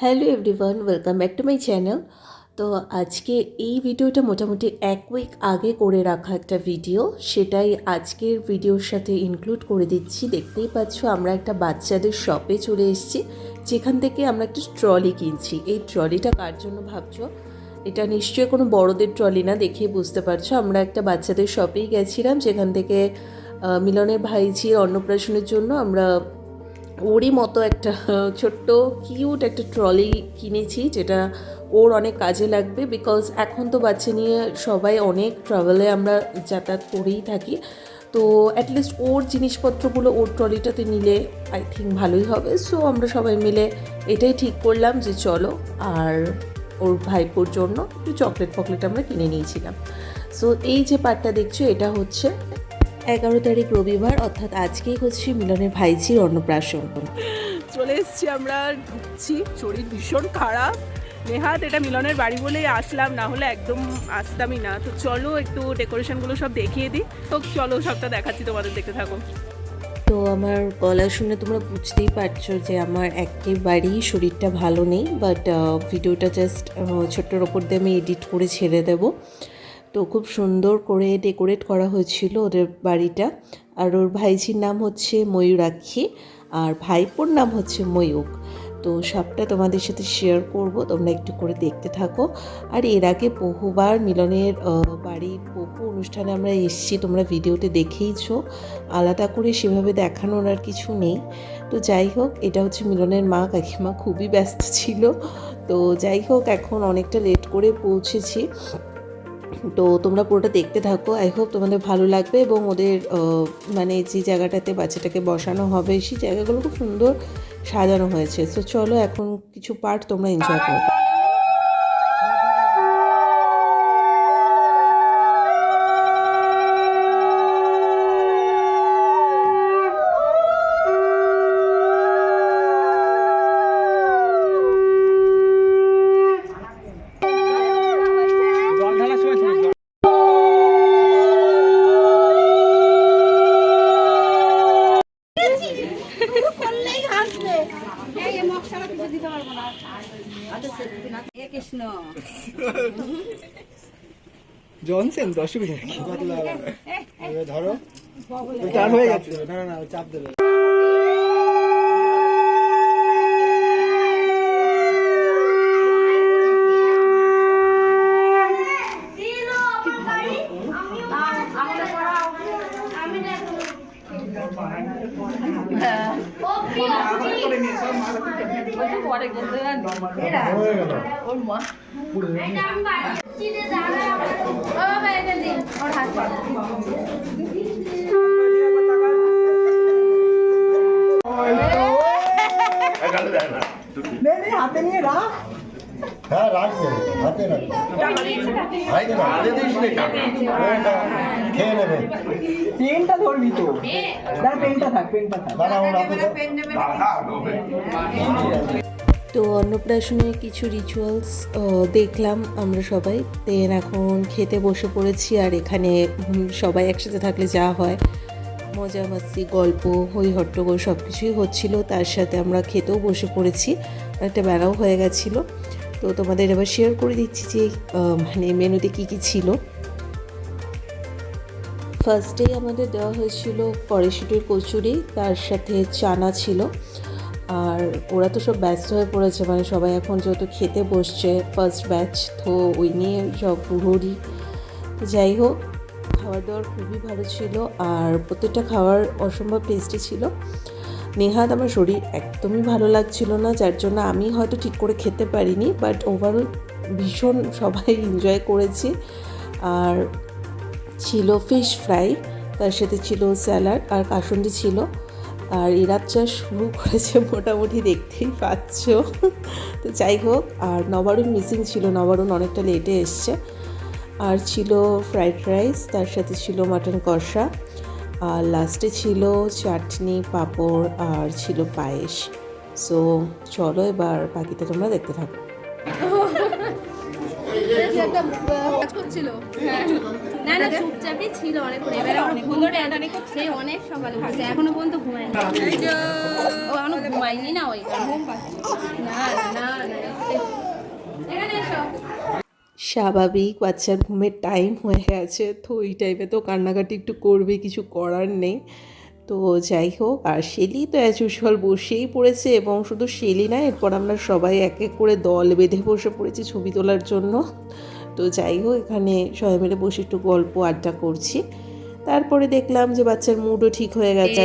Hello everyone, welcome back to my channel. তো আজকে এই ভিডিওটা মোটামুটি এক উইক আগে করে রাখা একটা ভিডিও, সেটাই আজকের ভিডিওর সাথে ইনক্লুড করে দিচ্ছি। দেখতেই পাচ্ছ আমরা একটা বাচ্চাদের শপে চলে এসেছি, যেখান থেকে আমরা একটা ট্রলি কিনছি। এই ট্রলিটা কার জন্য ভাবছো? এটা নিশ্চয়ই কোনো বড়দের ট্রলি না, দেখে বুঝতে পারছো। আমরা একটা বাচ্চাদের শপেই গেছিলাম, যেখান থেকে মিলনের ভাইঝির অন্নপ্রাশনের জন্য আমরা ওরই মতো একটা ছোট্ট কিউট একটা ট্রলি কিনেছি, যেটা ওর অনেক কাজে লাগবে। বিকজ এখন তো বাচ্চা নিয়ে সবাই অনেক ট্রাভেলে আমরা যাতায়াত করেই থাকি, তো অ্যাটলিস্ট ওর জিনিসপত্রগুলো ওর ট্রলিটাতে নিলে আই থিঙ্ক ভালোই হবে। সো আমরা সবাই মিলে এটাই ঠিক করলাম যে চলো, আর ওর ভাইপোর জন্য একটু চকলেট আমরা কিনে নিয়েছিলাম। সো এই যে পার্টটা দেখছো, এটা হচ্ছে 11 তারিখ রবিবার, অর্থাৎ আজকেই হচ্ছে মিলনের ভাইঝির অন্নপ্রাশন। চলে এসেছি, আমরা ঢুকছি। শরীর ভীষণ খারাপ। নেহাত এটা মিলনের বাড়ি বলেই আসলাম, না হলে একদম আসতামই না। তো চলো একটু ডেকোরেশনগুলো সব দেখিয়ে দিই। তো চলো সবটা দেখাচ্ছি, তোমাদের দেখতে থাকো। তো আমার গলা শুনে তোমরা বুঝতেই পারছো যে আমার একেবারেই শরীরটা ভালো নেই, বাট ভিডিওটা জাস্ট ছোট্টর ওপর দিয়ে আমি এডিট করে ছেড়ে দেবো। তো খুব সুন্দর করে ডেকোরেট করা হয়েছিল ওদের বাড়িটা। আর ওর ভাইঝির নাম হচ্ছে ময়ূরাক্ষী, আর ভাইপোর নাম হচ্ছে ময়ূক। তো সবটা তোমাদের সাথে শেয়ার করব, তোমরা একটু করে দেখতে থাকো। আর এর আগে বহুবার মিলনের বাড়ি বহু অনুষ্ঠানে আমরা এসেছি, তোমরা ভিডিওতে দেখেইছো। আলাদা করে সেভাবে দেখানোর আর কিছু নেই। তো যাই হোক, এটা হচ্ছে মিলনের মা কাকিমা খুবই ব্যস্ত ছিল। তো যাই হোক, এখন অনেকটা লেট করে পৌঁছেছি। তো তোমরা পুরোটা দেখতে থাকো, আই হোপ তোমাদের ভালো লাগবে। এবং ওদের মানে যে জায়গাটাতে বাচ্চাটাকে বসানো হবে, সেই জায়গাগুলো খুব সুন্দর সাজানো হয়েছে। তো চলো এখন কিছু পার্ট তোমরা এনজয় করো। জনসেন দর্শক ধরো চার হয়ে যাচ্ছে, না না চাপ দেবে। হাতে নিয়ে রাখ। হ্যাঁ রাখবো, হাতে রাখবো, খেয়ে নেবে। পেনটা ধরবি তো, পেনটা থাক, পেনটা থাক। তো অন্নপ্রাশনের কিছু রিচুয়ালস দেখলাম আমরা সবাই। দেন এখন খেতে বসে পড়েছি। আর এখানে সবাই একসাথে থাকলে যা হয়, মজা মাস্তি গল্প হই হট্টগোল সব কিছুই হচ্ছিলো। তার সাথে আমরা খেতেও বসে পড়েছি, একটা বেলাও হয়ে গেছিলো। তো তোমাদের এবার শেয়ার করে দিচ্ছি যে মানে মেনুতে কী কী ছিল। ফার্স্টেই আমাদের দেওয়া হয়েছিল কড়াইশুঁটির কচুরি, তার সাথে চানা ছিল। আর ওরা তো সব ব্যস্ত হয়ে পড়েছে, মানে সবাই এখন যেহেতু খেতে বসছে ফার্স্ট ব্যাচ, তো ওই নিয়ে সব পুরোরই। তো যাই হোক, খাওয়ার দাওয়ার খুবই ভালো ছিল, আর প্রত্যেকটা খাবার অসম্ভব টেস্টি ছিল। নেহাত আমার শরীর একদমই ভালো লাগছিল না, যার জন্য আমি হয়তো ঠিক করে খেতে পারিনি, বাট ওভারঅল ভীষণ সবাই এনজয় করেছি। আর ছিল ফিশ ফ্রাই, তার সাথে ছিল স্যালাড আর কাসুন্দি ছিল। আর এই রাতটা শুরু করেছে মোটামুটি, দেখতেই পাচ্ছ। তো যাই হোক, আর নবারুণ মিসিং ছিল, নবারুণ অনেকটা লেটে এসছে। আর ছিল ফ্রাইড রাইস, তার সাথে ছিল মাটন কষা, আর লাস্টে ছিল চাটনি, পাঁপড়, আর ছিল পায়েস। সো চলো এবার বাকিটা তোমরা দেখতে থাকো। একটা কাজ করছিল, না না চুপচাপই ছিল অনেকক্ষণ। এবারে অনেকক্ষণ সে অনেক সকালে উঠেছে, এখনো পর্যন্ত ঘুমায়নি। ও এখনো ঘুমায়নি না, ওই ঘুম পাচ্ছে না না না। স্বাভাবিক বাচ্চার ঘুমের টাইম হয়ে গেছে, তো এই টাইমে তো কান্নাকাটি একটু করবে, কিছু করার নেই। তো যাই হোক, আর শেলি তো অ্যাজ ইউজুয়াল বসেই পড়েছে, এবং শুধু শেলি না, এরপর আমরা সবাই এক এক করে দল বেঁধে বসে পড়েছি ছবি তোলার জন্য। তো যাই হোক, এখানে সবাই মিলে বসে একটু গল্প আড্ডা করছি। তারপরে দেখলাম যে বাচ্চার মুডও ঠিক হয়ে গেছে।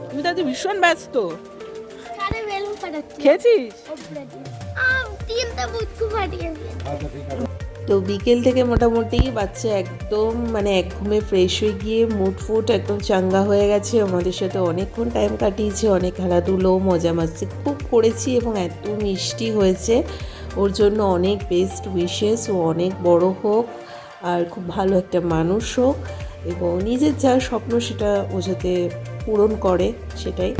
তুমি তো আজ ভীষণ ব্যস্ত। সারে বেলুন ফাটাচ্ছি। খেয়েছিস? তিনটা বুটকু ফাটিয়েছে। তো বিকেল থেকে মোটামুটি বাচ্চা একদম মানে এক ঘুমে ফ্রেশ হয়ে গিয়ে মুড ফুট একদম চাঙ্গা হয়ে গেছে। আমাদের সাথে অনেকক্ষণ টাইম কাটিয়েছে, অনেক খেলাধুলো মজা মাস্তি খুব করেছি, এবং এত মিষ্টি হয়েছে। ওর জন্য অনেক বেস্ট উইশেস, ও অনেক বড় হোক আর খুব ভালো একটা মানুষ হোক, এবং নিজের যা স্বপ্ন সেটা ও যাতে পূরণ করে, সেটাই।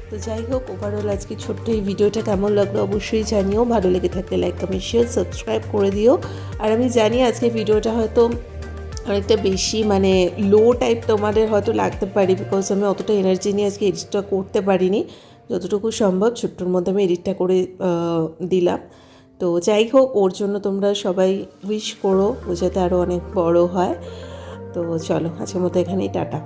তো যাই হোক, ওভারঅল আজকে ছোট্ট এই ভিডিওটা কেমন লাগলো অবশ্যই জানিও। ভালো লেগে থাকলে লাইক, কমেন্ট, শেয়ার, সাবস্ক্রাইব করে দিও। আর আমি জানি আজকে ভিডিওটা হয়তো অনেকটা বেশি মানে লো টাইপ তোমাদের হয়তো লাগতে পারে, বিকজ আমি অতটা এনার্জি নিয়ে আজকে এডিটটা করতে পারিনি। যতটুকু সম্ভব ছোট্টর মধ্যে আমি এডিটটা করে দিলাম। তো যাই হোক, ওর জন্য তোমরা সবাই উইশ করো, ও যাতে আরও অনেক বড় হয়। তো চলো, আজকের মতো এখানেই টাটা।